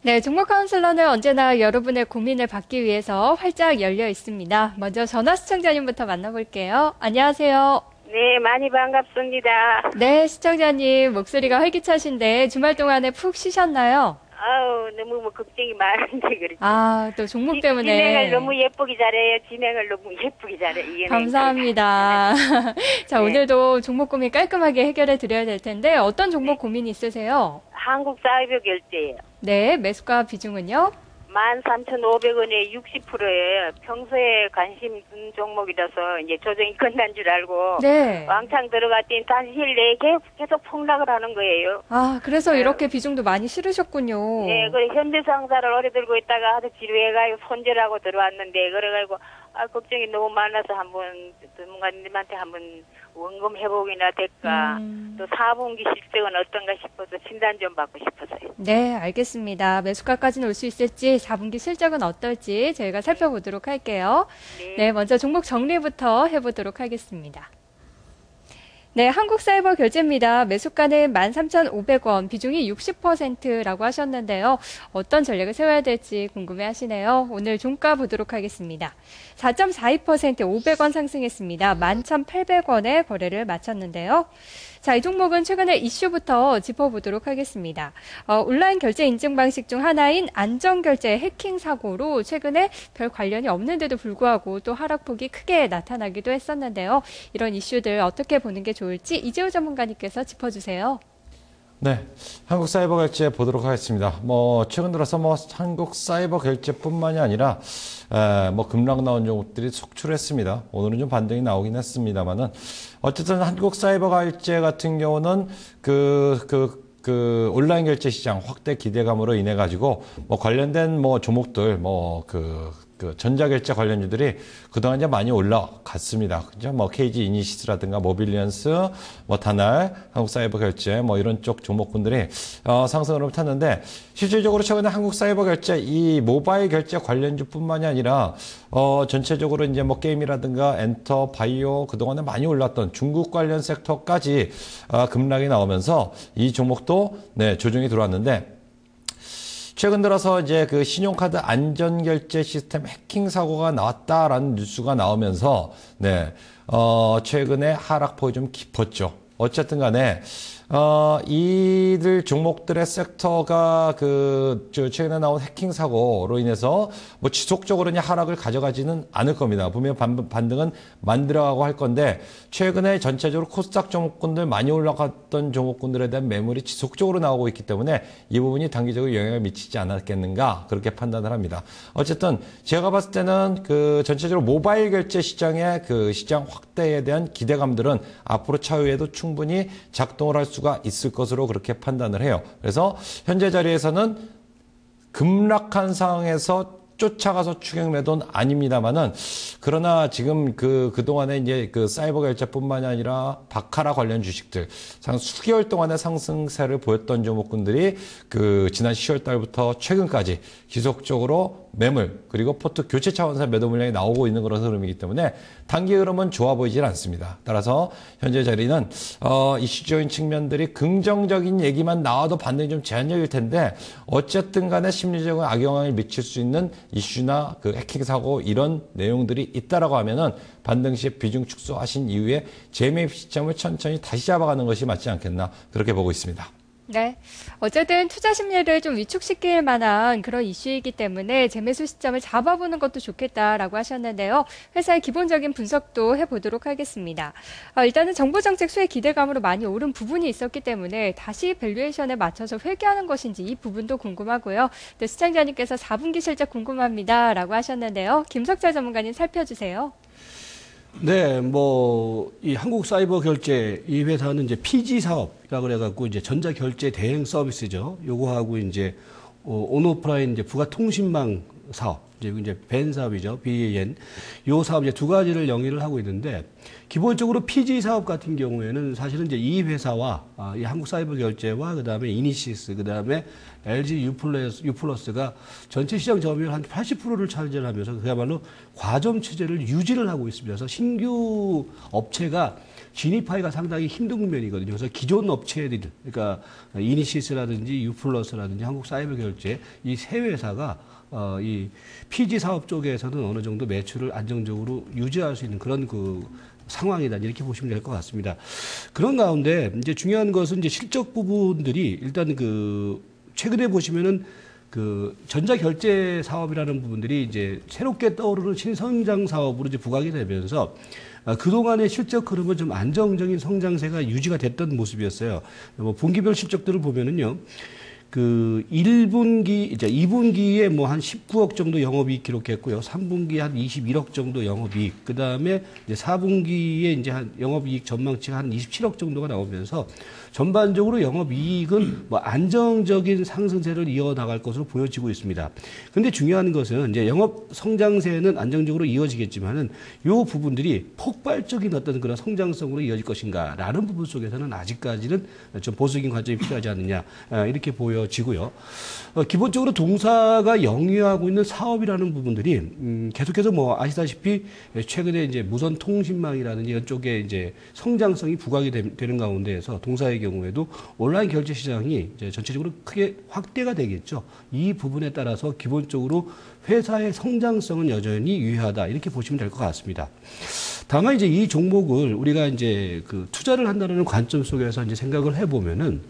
네, 종목 카운슬러는 언제나 여러분의 고민을 받기 위해서 활짝 열려 있습니다. 먼저 전화 시청자님부터 만나볼게요. 안녕하세요. 네, 많이 반갑습니다. 네, 시청자님 목소리가 활기차신데 주말 동안에 푹 쉬셨나요? 아우, 너무 걱정이 많은데, 그렇지. 아, 또 종목 때문에. 진행을 너무 예쁘게 잘해요. 진행을 너무 예쁘게 잘해. 이게 감사합니다. 자, 네. 오늘도 종목 고민 깔끔하게 해결해 드려야 될 텐데 어떤 종목 고민이 있으세요? 한국 사이버 결제예요. 네, 매수가 비중은요? 13,500원에 60%예요. 평소에 관심 둔 종목이라서 이제 조정이 끝난 줄 알고 네. 왕창 들어갔더니 다시 내에 계속 폭락을 하는 거예요. 아, 그래서 이렇게 비중도 많이 실으셨군요. 네, 그래 현대상사를 오래 들고 있다가 하도 지루해가지고 손절하고 들어왔는데 그래가지고 걱정이 너무 많아서 한번 전문가님한테 한번 원금회복이나 될까 또 4분기 실적은 어떤가 싶어서 진단 좀 받고 싶어서요. 네, 알겠습니다. 매수가까지는 올 수 있을지 4분기 실적은 어떨지 저희가 살펴보도록 할게요. 네, 먼저 종목 정리부터 해보도록 하겠습니다. 네, 한국사이버결제입니다. 매수가는 13,500원, 비중이 60%라고 하셨는데요. 어떤 전략을 세워야 될지 궁금해하시네요. 오늘 종가 보도록 하겠습니다. 4.42% 500원 상승했습니다. 11,800원에 거래를 마쳤는데요. 자, 이 종목은 최근에 이슈부터 짚어보도록 하겠습니다. 온라인 결제 인증 방식 중 하나인 안전결제 해킹 사고로 최근에 별 관련이 없는데도 불구하고 또 하락폭이 크게 나타나기도 했었는데요. 이런 이슈들 어떻게 보는 게 좋을지 이재호 전문가님께서 짚어주세요. 네, 한국 사이버 결제 보도록 하겠습니다. 최근 들어서 한국 사이버 결제뿐만이 아니라 급락 나온 종목들이 속출했습니다. 오늘은 좀 반등이 나오긴 했습니다만은 어쨌든 한국 사이버 결제 같은 경우는 온라인 결제 시장 확대 기대감으로 인해 가지고 관련된 종목들 전자결제 관련주들이 그동안 이제 많이 올라갔습니다. 그죠? KG 이니시스라든가 모빌리언스, 다날, 한국사이버결제, 이런 쪽 종목군들이, 상승으로 탔는데, 실질적으로 최근에 한국사이버결제, 이 모바일 결제 관련주뿐만이 아니라, 전체적으로 이제 게임이라든가 엔터, 바이오, 그동안에 많이 올랐던 중국 관련 섹터까지, 급락이 나오면서 이 종목도, 네, 조정이 들어왔는데, 최근 들어서 이제 신용카드 안전결제 시스템 해킹 사고가 나왔다라는 뉴스가 나오면서, 네, 최근에 하락폭이 좀 깊었죠. 어쨌든 간에, 이들 종목들의 섹터가 최근에 나온 해킹 사고로 인해서 지속적으로 하락을 가져가지는 않을 겁니다. 분명 반등은 만들어가고 할 건데, 최근에 전체적으로 코스닥 종목군들 많이 올라갔던 종목군들에 대한 매물이 지속적으로 나오고 있기 때문에 이 부분이 단기적으로 영향을 미치지 않았겠는가, 그렇게 판단을 합니다. 어쨌든 제가 봤을 때는 전체적으로 모바일 결제 시장의 시장 확대에 대한 기대감들은 앞으로 차후에도 충분히 작동을 할 수가 있을 것으로 그렇게 판단을 해요. 그래서 현재 자리에서는 급락한 상황에서 쫓아가서 추격 매도는 아닙니다만은, 그러나 지금 그동안에 이제 사이버 결제뿐만이 아니라 바카라 관련 주식들, 수개월 동안의 상승세를 보였던 종목군들이 지난 10월 달부터 최근까지 지속적으로 매물, 그리고 포트 교체 차원에서 매도 물량이 나오고 있는 그런 흐름이기 때문에 단기 흐름은 좋아 보이질 않습니다. 따라서 현재 자리는, 이슈적인 측면들이 긍정적인 얘기만 나와도 반등이 좀 제한적일 텐데, 어쨌든 간에 심리적인 악영향을 미칠 수 있는 이슈나 해킹 사고 이런 내용들이 있다라고 하면은 반등 시 비중 축소하신 이후에 재매입 시점을 천천히 다시 잡아가는 것이 맞지 않겠나, 그렇게 보고 있습니다. 네. 어쨌든 투자 심리를 좀 위축시킬 만한 그런 이슈이기 때문에 재매수 시점을 잡아보는 것도 좋겠다라고 하셨는데요. 회사의 기본적인 분석도 해보도록 하겠습니다. 일단은 정부정책 수혜 기대감으로 많이 오른 부분이 있었기 때문에 다시 밸류에이션에 맞춰서 회귀하는 것인지 이 부분도 궁금하고요. 또 시청자님께서 4분기 실적 궁금합니다라고 하셨는데요. 김석철 전문가님 살펴주세요. 네, 이 한국사이버결제, 이 회사는 이제 PG 사업이라 그래갖고 이제 전자결제 대행 서비스죠. 요거하고 이제, 온오프라인 이제 부가통신망 사업, 이제 벤 사업이죠. BAN. 요 사업 이제 두 가지를 영위를 하고 있는데, 기본적으로 PG 사업 같은 경우에는 사실은 이제 이 회사와 이 한국사이버결제와 그다음에 이니시스, 그다음에 LG 유플러스가 전체 시장 점유율 한 80%를 차지하면서 그야말로 과점 체제를 유지를 하고 있습니다. 그래서 신규 업체가 진입하기가 상당히 힘든 국면이거든요. 그래서 기존 업체들, 그러니까 이니시스라든지 유플러스라든지 한국사이버결제 이 세 회사가 이 PG 사업 쪽에서는 어느 정도 매출을 안정적으로 유지할 수 있는 그런 그 상황이다. 이렇게 보시면 될 것 같습니다. 그런 가운데 이제 중요한 것은 이제 실적 부분들이 일단 그 최근에 보시면은 그 전자결제 사업이라는 부분들이 이제 새롭게 떠오르는 신성장 사업으로 이제 부각이 되면서 그동안의 실적 흐름은 좀 안정적인 성장세가 유지가 됐던 모습이었어요. 뭐 분기별 실적들을 보면은요. 그 1분기, 이제 2분기에 뭐 한 19억 정도 영업이익 기록했고요. 3분기에 한 21억 정도 영업이익. 그 다음에 이제 4분기에 이제 한 영업이익 전망치가 한 27억 정도가 나오면서 전반적으로 영업이익은 뭐 안정적인 상승세를 이어나갈 것으로 보여지고 있습니다. 근데 중요한 것은 이제 영업 성장세는 안정적으로 이어지겠지만은 요 부분들이 폭발적인 어떤 그런 성장성으로 이어질 것인가라는 부분 속에서는 아직까지는 좀 보수적인 관점이 필요하지 않느냐, 이렇게 보여지고요. 기본적으로 동사가 영위하고 있는 사업이라는 부분들이 계속해서 뭐 아시다시피 최근에 이제 무선 통신망이라든지 이런 쪽에 이제 성장성이 부각이 되는 가운데에서 동사의 경우에도 온라인 결제 시장이 이제 전체적으로 크게 확대가 되겠죠. 이 부분에 따라서 기본적으로 회사의 성장성은 여전히 유효하다, 이렇게 보시면 될 것 같습니다. 다만 이제 이 종목을 우리가 이제 그 투자를 한다는 관점 속에서 이제 생각을 해보면은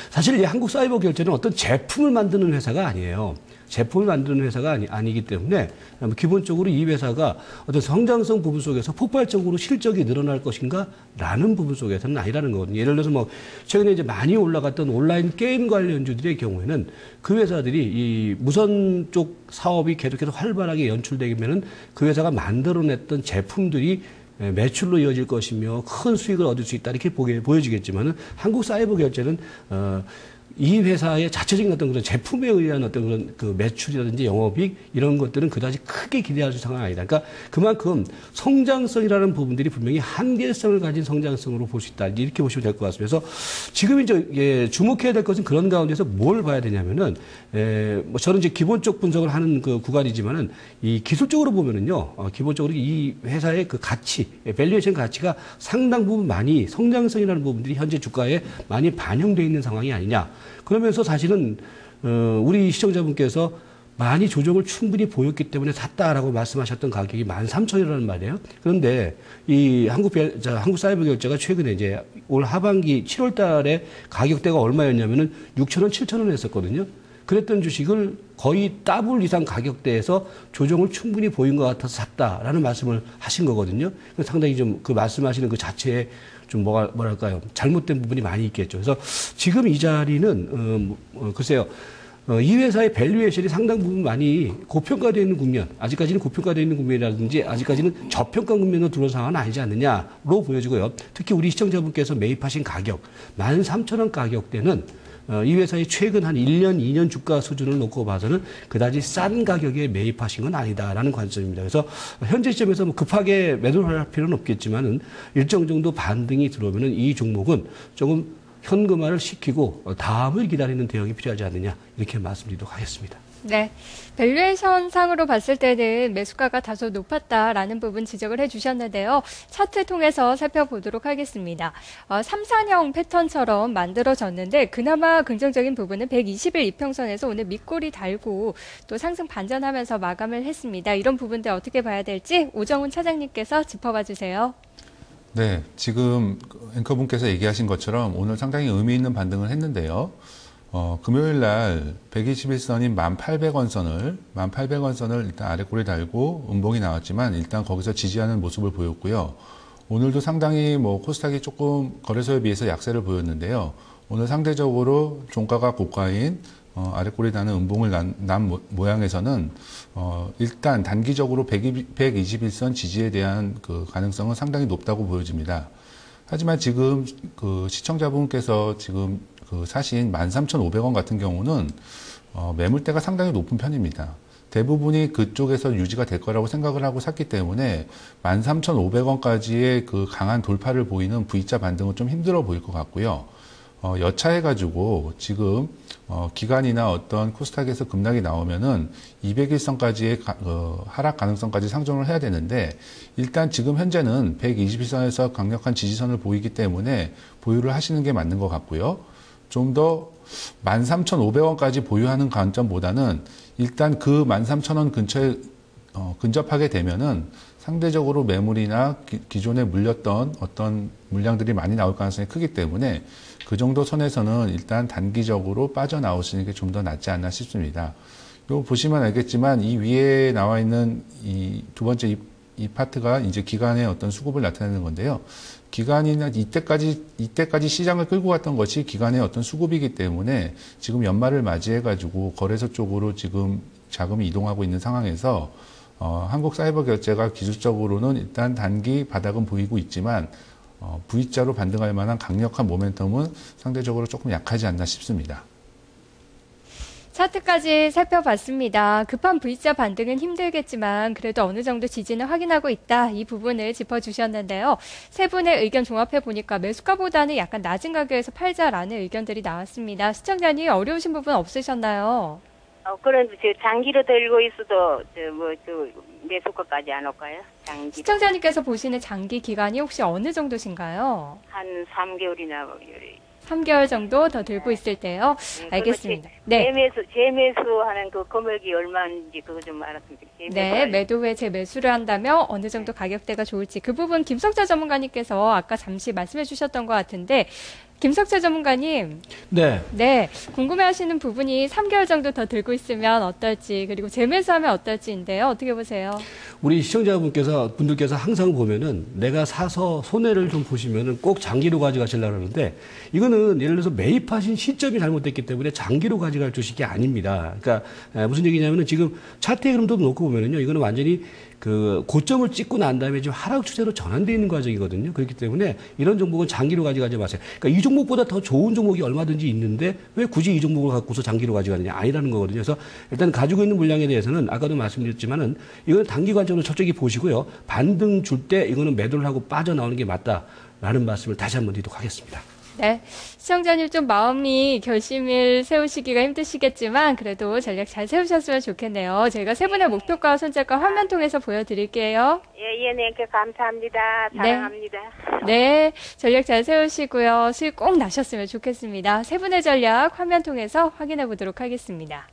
사실 이 한국사이버결제는 어떤 제품을 만드는 회사가 아니에요. 제품을 만드는 회사가 아니기 때문에 기본적으로 이 회사가 어떤 성장성 부분 속에서 폭발적으로 실적이 늘어날 것인가 라는 부분 속에서는 아니라는 거거든요. 예를 들어서 뭐 최근에 이제 많이 올라갔던 온라인 게임 관련주들의 경우에는 그 회사들이 이 무선 쪽 사업이 계속해서 활발하게 연출되면은 그 회사가 만들어냈던 제품들이 매출로 이어질 것이며 큰 수익을 얻을 수 있다, 이렇게 보여지겠지만은 한국사이버결제는 이 회사의 자체적인 어떤 그런 제품에 의한 어떤 그런 그 매출이라든지 영업이익 이런 것들은 그다지 크게 기대할 수 있는 상황이 아니다. 그러니까 그만큼 성장성이라는 부분들이 분명히 한계성을 가진 성장성으로 볼 수 있다, 이렇게 보시면 될 것 같습니다. 그래서 지금 이제 주목해야 될 것은 그런 가운데서 뭘 봐야 되냐면은 뭐 저는 이제 기본적 분석을 하는 그 구간이지만은 이 기술적으로 보면은요, 기본적으로 이 회사의 그 가치, 밸류에이션 가치가 상당 부분 많이 성장성이라는 부분들이 현재 주가에 많이 반영되어 있는 상황이 아니냐. 그러면서 사실은 우리 시청자분께서 많이 조정을 충분히 보였기 때문에 샀다라고 말씀하셨던 가격이 13,000원이라는 말이에요. 그런데 이 한국사이버결제가 최근에 이제 올 하반기 7월 달에 가격대가 얼마였냐면은 6,000원, 7,000원 했었거든요. 그랬던 주식을 거의 더블 이상 가격대에서 조정을 충분히 보인 것 같아서 샀다라는 말씀을 하신 거거든요. 상당히 좀 그 말씀하시는 그 자체에 좀 뭐랄까요, 잘못된 부분이 많이 있겠죠. 그래서 지금 이 자리는 글쎄요, 이 회사의 밸류에이션이 상당 부분 많이 고평가되어 있는 국면, 아직까지는 고평가되어 있는 국면이라든지 아직까지는 저평가 국면으로 들어온 상황은 아니지 않느냐로 보여지고요. 특히 우리 시청자분께서 매입하신 가격 13,000원 가격대는 이 회사의 최근 한 1년, 2년 주가 수준을 놓고 봐서는 그다지 싼 가격에 매입하신 건 아니다라는 관점입니다. 그래서 현재 시점에서 뭐 급하게 매도를 할 필요는 없겠지만은 일정 정도 반등이 들어오면은 이 종목은 조금 현금화를 시키고 다음을 기다리는 대응이 필요하지 않느냐, 이렇게 말씀드리도록 하겠습니다. 네. 밸류에이션 상으로 봤을 때는 매수가가 다소 높았다라는 부분 지적을 해주셨는데요. 차트 통해서 살펴보도록 하겠습니다. 3산형 패턴처럼 만들어졌는데 그나마 긍정적인 부분은 120일 이평선에서 오늘 밑골이 달고 또 상승 반전하면서 마감을 했습니다. 이런 부분들 어떻게 봐야 될지 오정훈 차장님께서 짚어봐 주세요. 네, 지금 앵커분께서 얘기하신 것처럼 오늘 상당히 의미 있는 반등을 했는데요. 금요일 날 121선인 1,800원 선을 일단 아래 꼬리 달고 음봉이 나왔지만 일단 거기서 지지하는 모습을 보였고요. 오늘도 상당히 뭐 코스닥이 조금 거래소에 비해서 약세를 보였는데요. 오늘 상대적으로 종가가 고가인 아래 꼬리 다는 음봉을 난 모양에서는 일단 단기적으로 121선 지지에 대한 그 가능성은 상당히 높다고 보여집니다. 하지만 지금 그 시청자분께서 지금 그 사신 13,500원 같은 경우는 매물대가 상당히 높은 편입니다. 대부분이 그쪽에서 유지가 될 거라고 생각을 하고 샀기 때문에 13,500원까지의 그 강한 돌파를 보이는 V자 반등은 좀 힘들어 보일 것 같고요. 여차해가지고 지금 기관이나 어떤 코스닥에서 급락이 나오면은 200일선까지의 하락 가능성까지 상정을 해야 되는데, 일단 지금 현재는 121선에서 강력한 지지선을 보이기 때문에 보유를 하시는 게 맞는 것 같고요. 좀 더 13,500원까지 보유하는 관점보다는 일단 그 13,000원 근처에 근접하게 되면은 상대적으로 매물이나 기존에 물렸던 어떤 물량들이 많이 나올 가능성이 크기 때문에 그 정도 선에서는 일단 단기적으로 빠져나오시는 게 좀 더 낫지 않나 싶습니다. 요 보시면 알겠지만 이 위에 나와 있는 이 두 번째 이 파트가 이제 기간의 어떤 수급을 나타내는 건데요. 기간이나 이때까지 시장을 끌고 갔던 것이 기간의 어떤 수급이기 때문에 지금 연말을 맞이해가지고 거래소 쪽으로 지금 자금이 이동하고 있는 상황에서 한국사이버결제가 기술적으로는 일단 단기 바닥은 보이고 있지만 V자로 반등할 만한 강력한 모멘텀은 상대적으로 조금 약하지 않나 싶습니다. 차트까지 살펴봤습니다. 급한 V자 반등은 힘들겠지만 그래도 어느 정도 지지는 확인하고 있다. 이 부분을 짚어주셨는데요. 세 분의 의견 종합해 보니까 매수가보다는 약간 낮은 가격에서 팔자라는 의견들이 나왔습니다. 시청자님 어려우신 부분 없으셨나요? 그런데 장기로 들고 있어도 매수가까지 안 올까요? 장기로. 시청자님께서 보시는 장기 기간이 혹시 어느 정도신가요? 한 3개월이나 3개월 정도 더 들고 있을 때요. 알겠습니다. 네. 재매수하는 그 금액이 얼마인지 그거 좀 알았으면 좋겠습니다. 네, 매도 후에 재매수를 한다면 어느 정도 가격대가 좋을지 그 부분 김석재 전문가님께서 아까 잠시 말씀해 주셨던 것 같은데 김석재 전문가님. 네. 네. 궁금해하시는 부분이 3개월 정도 더 들고 있으면 어떨지 그리고 재매수하면 어떨지인데요. 어떻게 보세요? 우리 분들께서 항상 보면은 내가 사서 손해를 좀 보시면은 꼭 장기로 가져가시려고 하는데 이거는 예를 들어서 매입하신 시점이 잘못됐기 때문에 장기로 가져갈 주식이 아닙니다. 그러니까 무슨 얘기냐면은 지금 차트의 흐름도 놓고 보면은요. 이거는 완전히 그 고점을 찍고 난 다음에 지금 하락 추세로 전환되어 있는 과정이거든요. 그렇기 때문에 이런 종목은 장기로 가져가지 마세요. 그러니까 이 종목보다 더 좋은 종목이 얼마든지 있는데 왜 굳이 이 종목을 갖고서 장기로 가져가느냐 아니라는 거거든요. 그래서 일단 가지고 있는 물량에 대해서는 아까도 말씀드렸지만은 이거는 단기 관점으로 철저히 보시고요. 반등 줄 때 이거는 매도를 하고 빠져나오는 게 맞다라는 말씀을 다시 한번 드리도록 하겠습니다. 네. 시청자님 좀 마음이 결심을 세우시기가 힘드시겠지만 그래도 전략 잘 세우셨으면 좋겠네요. 저희가 세 분의 목표가 손절가 화면 통해서 보여드릴게요. 네, 감사합니다. 사랑합니다. 네. 전략 잘 세우시고요. 수익 꼭 나셨으면 좋겠습니다. 세 분의 전략 화면 통해서 확인해 보도록 하겠습니다.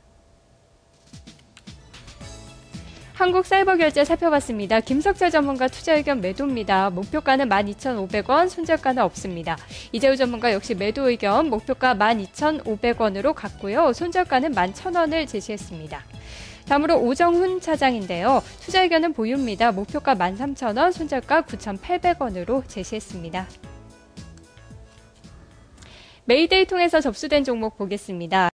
한국사이버결제 살펴봤습니다. 김석재 전문가 투자 의견 매도입니다. 목표가는 12,500원, 손절가는 없습니다. 이재우 전문가 역시 매도 의견, 목표가 12,500원으로 갔고요. 손절가는 11,000원을 제시했습니다. 다음으로 오정훈 차장인데요. 투자 의견은 보유입니다. 목표가 13,000원, 손절가 9,800원으로 제시했습니다. 메이데이 통해서 접수된 종목 보겠습니다.